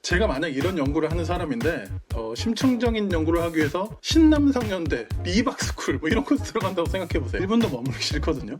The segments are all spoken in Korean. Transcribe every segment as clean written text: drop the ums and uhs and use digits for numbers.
제가 만약 이런 연구를 하는 사람인데 더 심층적인 연구를 하기 위해서 신남성연대, 미박스쿨 뭐 이런 코스 들어간다고 생각해보세요. 1분도 머무르기 싫거든요.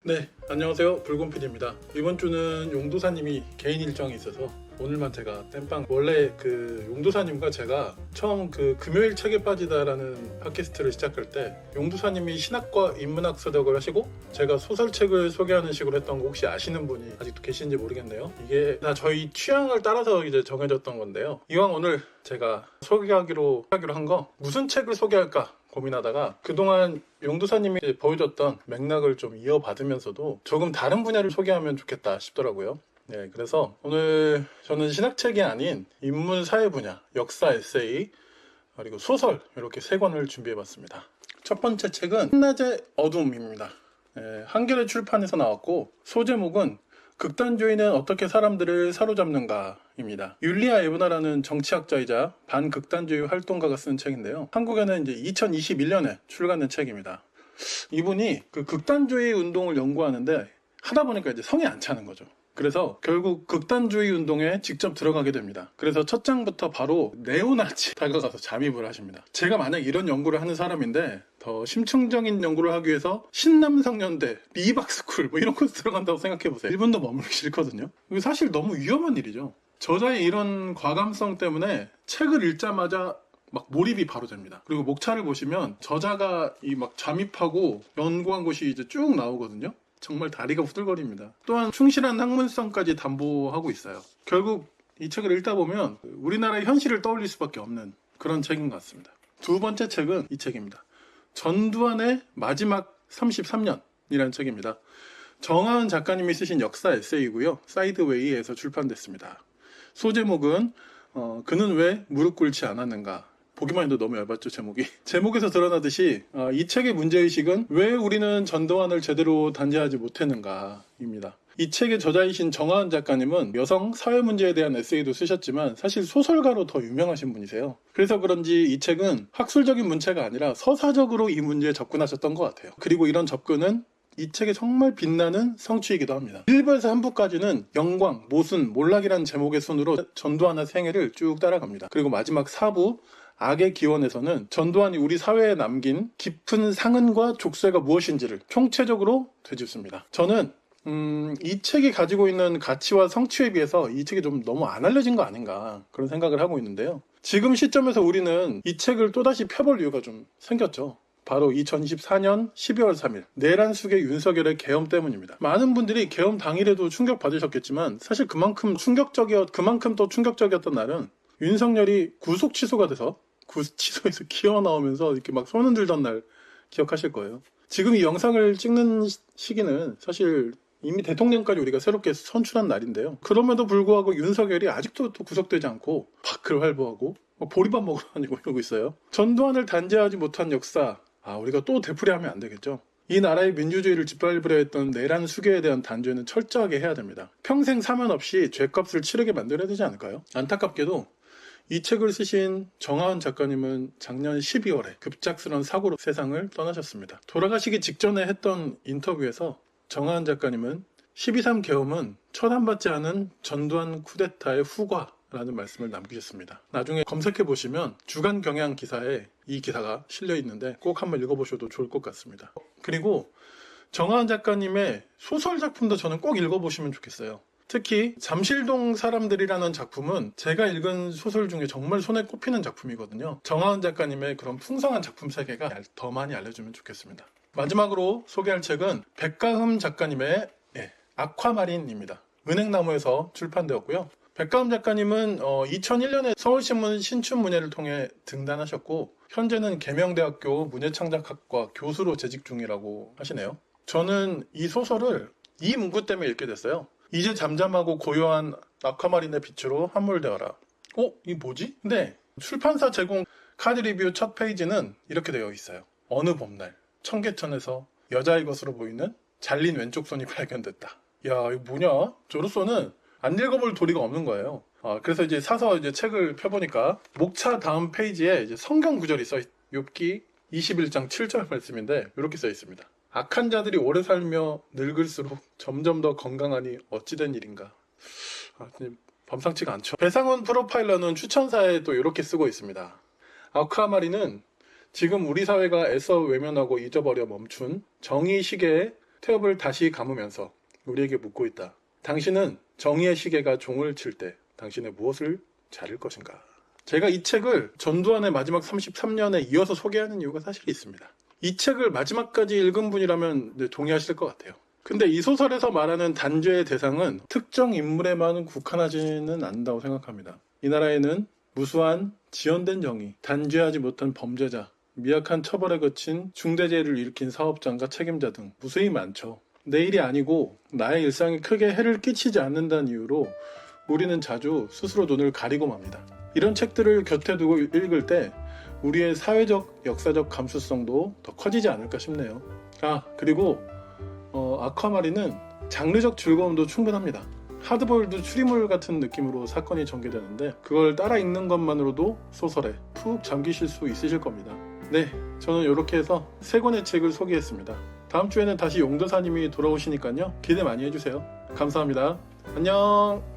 네, 안녕하세요. 붉은PD입니다. 이번 주는 용도사님이 개인 일정이 있어서 오늘만 제가 땜빵. 원래 그 용도사님과 제가 처음 그 금요일 책에 빠지다라는 팟캐스트를 시작할 때 용도사님이 신학과 인문학 서적을 하시고 제가 소설책을 소개하는 식으로 했던 거 혹시 아시는 분이 아직도 계신지 모르겠네요. 이게 다 저희 취향을 따라서 이제 정해졌던 건데요. 이왕 오늘 제가 소개하기로 한 거 무슨 책을 소개할까 고민하다가 그동안 용도사님이 보여줬던 맥락을 좀 이어받으면서도 조금 다른 분야를 소개하면 좋겠다 싶더라고요. 네, 그래서 오늘 저는 신학책이 아닌 인문사회 분야, 역사 에세이, 그리고 소설 이렇게 세 권을 준비해봤습니다. 첫 번째 책은 한낮의 어둠입니다. 네, 한겨레 출판에서 나왔고 소제목은 극단주의는 어떻게 사람들을 사로잡는가입니다. 율리아 에브나라는 정치학자이자 반극단주의 활동가가 쓴 책인데요. 한국에는 이제 2021년에 출간된 책입니다. 이분이 그 극단주의 운동을 연구하는데 하다 보니까 이제 성에 안 차는 거죠. 그래서 결국 극단주의 운동에 직접 들어가게 됩니다. 그래서 첫 장부터 바로 네오나치 다가가서 잠입을 하십니다. 제가 만약 이런 연구를 하는 사람인데 더 심층적인 연구를 하기 위해서 신남성연대, 미박스쿨 뭐 이런 코스 들어간다고 생각해보세요. 1분도 머무르기 싫거든요. 이거 사실 너무 위험한 일이죠. 저자의 이런 과감성 때문에 책을 읽자마자 막 몰입이 바로 됩니다. 그리고 목차를 보시면 저자가 이 막 잠입하고 연구한 곳이 이제 쭉 나오거든요. 정말 다리가 후들거립니다. 또한 충실한 학문성까지 담보하고 있어요. 결국 이 책을 읽다 보면 우리나라의 현실을 떠올릴 수밖에 없는 그런 책인 것 같습니다. 두 번째 책은 이 책입니다. 전두환의 마지막 33년이라는 책입니다. 정하은 작가님이 쓰신 역사 에세이고요. 사이드웨이에서 출판됐습니다. 소제목은 그는 왜 무릎 꿇지 않았는가. 보기만 해도 너무 얇았죠, 제목이. 제목에서 드러나듯이 이 책의 문제의식은 왜 우리는 전두환을 제대로 단죄하지 못했는가입니다. 이 책의 저자이신 정하은 작가님은 여성 사회 문제에 대한 에세이도 쓰셨지만 사실 소설가로 더 유명하신 분이세요. 그래서 그런지 이 책은 학술적인 문체가 아니라 서사적으로 이 문제에 접근하셨던 것 같아요. 그리고 이런 접근은 이 책의 정말 빛나는 성취이기도 합니다. 1부에서 한 부까지는 영광, 모순, 몰락이라는 제목의 순으로 전두환의 생애를 쭉 따라갑니다. 그리고 마지막 4부 악의 기원에서는 전두환이 우리 사회에 남긴 깊은 상흔과 족쇄가 무엇인지를 총체적으로 되짚습니다. 저는 이 책이 가지고 있는 가치와 성취에 비해서 이 책이 좀 너무 안 알려진 거 아닌가 그런 생각을 하고 있는데요. 지금 시점에서 우리는 이 책을 또다시 펴볼 이유가 좀 생겼죠. 바로 2024년 12월 3일 내란숙의 윤석열의 계엄 때문입니다. 많은 분들이 계엄 당일에도 충격받으셨겠지만 사실 그만큼 또 충격적이었던 날은 윤석열이 구속 취소가 돼서 구치소에서 기어 나오면서 이렇게 막 손 흔들던 날 기억하실 거예요. 지금 이 영상을 찍는 시기는 사실 이미 대통령까지 우리가 새롭게 선출한 날인데요. 그럼에도 불구하고 윤석열이 아직도 또 구속되지 않고 밖을 활보하고 보리밥 먹으러 다니고 이러고 있어요. 전두환을 단죄하지 못한 역사, 우리가 또 되풀이하면 안 되겠죠. 이 나라의 민주주의를 짓밟으려 했던 내란 수괴에 대한 단죄는 철저하게 해야 됩니다. 평생 사면 없이 죄값을 치르게 만들어야 되지 않을까요? 안타깝게도 이 책을 쓰신 정하은 작가님은 작년 12월에 급작스러운 사고로 세상을 떠나셨습니다. 돌아가시기 직전에 했던 인터뷰에서 정하은 작가님은 12.3 계엄은 처단받지 않은 전두환 쿠데타의 후과라는 말씀을 남기셨습니다. 나중에 검색해보시면 주간 경향 기사에 이 기사가 실려 있는데 꼭 한번 읽어보셔도 좋을 것 같습니다. 그리고 정하은 작가님의 소설 작품도 저는 꼭 읽어보시면 좋겠어요. 특히 잠실동 사람들이라는 작품은 제가 읽은 소설 중에 정말 손에 꼽히는 작품이거든요. 정하은 작가님의 그런 풍성한 작품 세계가 더 많이 알려주면 좋겠습니다. 마지막으로 소개할 책은 백가흠 작가님의 아쿠아마린입니다. 은행나무에서 출판되었고요. 백가흠 작가님은 2001년에 서울신문 신춘문예를 통해 등단하셨고 현재는 계명대학교 문예창작학과 교수로 재직 중이라고 하시네요. 저는 이 소설을 이 문구 때문에 읽게 됐어요. 이제 잠잠하고 고요한 아쿠아마린의 빛으로 함몰되어라. 이게 뭐지? 근데 출판사 제공 카드 리뷰 첫 페이지는 이렇게 되어 있어요. 어느 봄날 청계천에서 여자의 것으로 보이는 잘린 왼쪽 손이 발견됐다. 야, 이거 뭐냐? 저로서는 안 읽어볼 도리가 없는 거예요. 그래서 이제 사서 이제 책을 펴보니까 목차 다음 페이지에 이제 성경 구절이 욥기 21장 7절 말씀인데 이렇게 써 있습니다. 악한 자들이 오래 살며 늙을수록 점점 더 건강하니 어찌된 일인가. 범상치가 않죠. 배상훈 프로파일러는 추천사에 또 이렇게 쓰고 있습니다. 아쿠아마린은 지금 우리 사회가 애써 외면하고 잊어버려 멈춘 정의 시계에 태엽을 다시 감으면서 우리에게 묻고 있다. 당신은 정의의 시계가 종을 칠 때 당신의 무엇을 자를 것인가? 제가 이 책을 전두환의 마지막 33년에 이어서 소개하는 이유가 사실 있습니다. 이 책을 마지막까지 읽은 분이라면 동의하실 것 같아요. 근데 이 소설에서 말하는 단죄의 대상은 특정 인물에만 국한하지는 않는다고 생각합니다. 이 나라에는 무수한 지연된 정의, 단죄하지 못한 범죄자, 미약한 처벌에 거친 중대재해를 일으킨 사업장과 책임자 등 무수히 많죠. 내 일이 아니고 나의 일상에 크게 해를 끼치지 않는다는 이유로 우리는 자주 스스로 눈을 가리고 맙니다. 이런 책들을 곁에 두고 읽을 때 우리의 사회적, 역사적 감수성도 더 커지지 않을까 싶네요. 그리고 아쿠아마린은 장르적 즐거움도 충분합니다. 하드보일드 추리물 같은 느낌으로 사건이 전개되는데 그걸 따라 읽는 것만으로도 소설에 푹 잠기실 수 있으실 겁니다. 네, 저는 이렇게 해서 3권의 책을 소개했습니다. 다음 주에는 다시 용도사님이 돌아오시니까요. 기대 많이 해주세요. 감사합니다. 안녕.